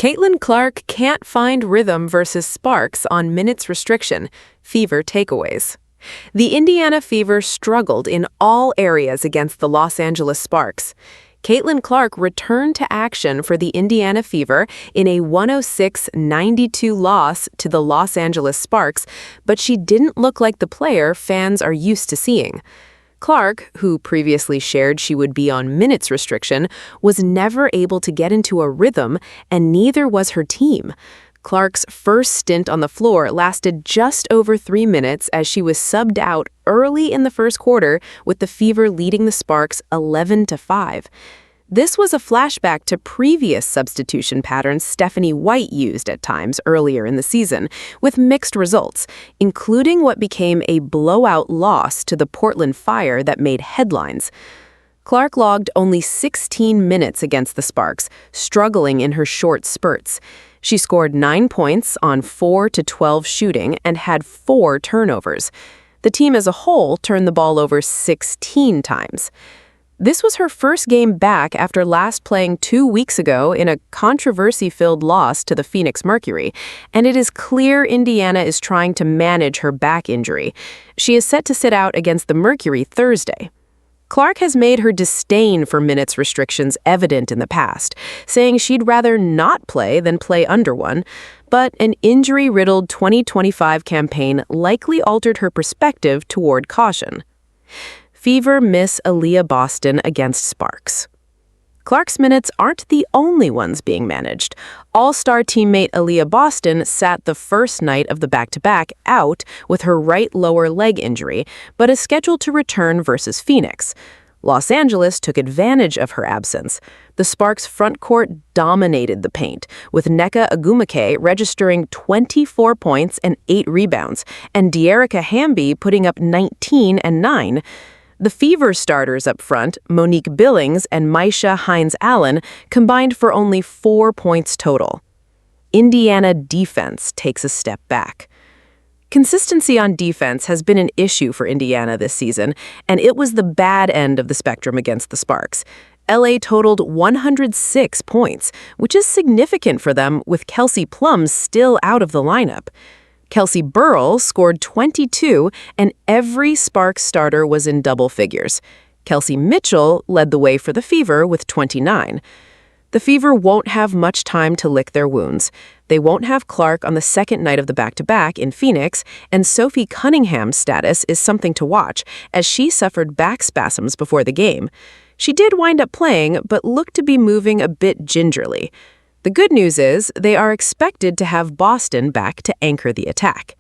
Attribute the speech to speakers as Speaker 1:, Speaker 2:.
Speaker 1: Caitlin Clark can't find rhythm versus Sparks on minutes restriction, Fever takeaways. The Indiana Fever struggled in all areas against the Los Angeles Sparks. Caitlin Clark returned to action for the Indiana Fever in a 106-92 loss to the Los Angeles Sparks, but she didn't look like the player fans are used to seeing. Clark, who previously shared she would be on minutes restriction, was never able to get into a rhythm, and neither was her team. Clark's first stint on the floor lasted just over 3 minutes as she was subbed out early in the first quarter, with the Fever leading the Sparks 11-5. This was a flashback to previous substitution patterns Stephanie White used at times earlier in the season, with mixed results, including what became a blowout loss to the Portland Fire that made headlines. Clark logged only 16 minutes against the Sparks, struggling in her short spurts. She scored 9 points on 4-12 shooting and had 4 turnovers. The team as a whole turned the ball over 16 times. This was her first game back after last playing 2 weeks ago in a controversy-filled loss to the Phoenix Mercury, and it is clear Indiana is trying to manage her back injury. She is set to sit out against the Mercury Thursday. Clark has made her disdain for minutes restrictions evident in the past, saying she'd rather not play than play under one, but an injury-riddled 2025 campaign likely altered her perspective toward caution. Fever miss Aaliyah Boston against Sparks. Clark's minutes aren't the only ones being managed. All-star teammate Aaliyah Boston sat the first night of the back-to-back out with her right lower leg injury, but is scheduled to return versus Phoenix. Los Angeles took advantage of her absence. The Sparks' front court dominated the paint, with Nneka Ogwumike registering 24 points and 8 rebounds, and De'Erica Hamby putting up 19 and 9. The Fever starters up front, Monique Billings and Maisha Hines-Allen, combined for only 4 points total. Indiana defense takes a step back. Consistency on defense has been an issue for Indiana this season, and it was the bad end of the spectrum against the Sparks. LA totaled 106 points, which is significant for them with Kelsey Plum still out of the lineup. Kelsey Burrell scored 22, and every Sparks starter was in double figures. Kelsey Mitchell led the way for the Fever with 29. The Fever won't have much time to lick their wounds. They won't have Clark on the second night of the back-to-back in Phoenix, and Sophie Cunningham's status is something to watch, as she suffered back spasms before the game. She did wind up playing, but looked to be moving a bit gingerly. The good news is they are expected to have Boston back to anchor the attack.